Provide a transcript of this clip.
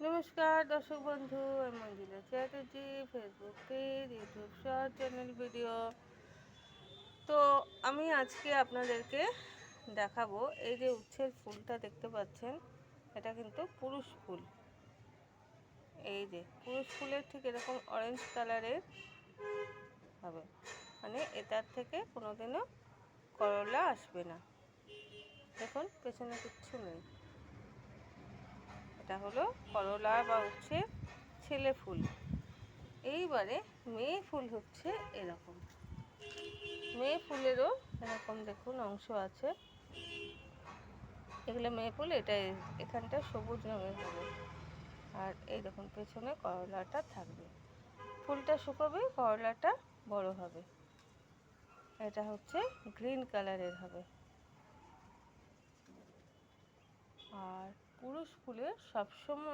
নমস্কার দর্শক বন্ধু, আমি Manjila Chatterjee, Facebook page, YouTube short channel video. তো আমি আজকে আপনাদেরকে দেখাবো এই যে উচ্ছের ফুলটা দেখতে পাচ্ছেন, এটা কিন্তু পুরুষ ফুল। এই যে পুরুষ ফুলের ঠিক এরকম অরেঞ্জ কালারের হবে, মানে এটার থেকে কোনোদিনও করলা আসবে না। দেখুন পেছনে কিচ্ছু নেই, এটা হলো করলা বা উচ্ছে ছেলে ফুল। এইবারে মেয়ে ফুল হচ্ছে এরকম, মেয়ে ফুলেরও এরকম দেখুন অংশ আছে, এগুলো মেয়ে ফুল। এটা এখানটা সবুজ রঙের হবে, আর এই দেখুন পেছনে করলাটা থাকবে। ফুলটা শুকোবে, করলাটা বড় হবে। এটা হচ্ছে গ্রিন কালারের হবে। আর পুরুষ ফুলের সবসময়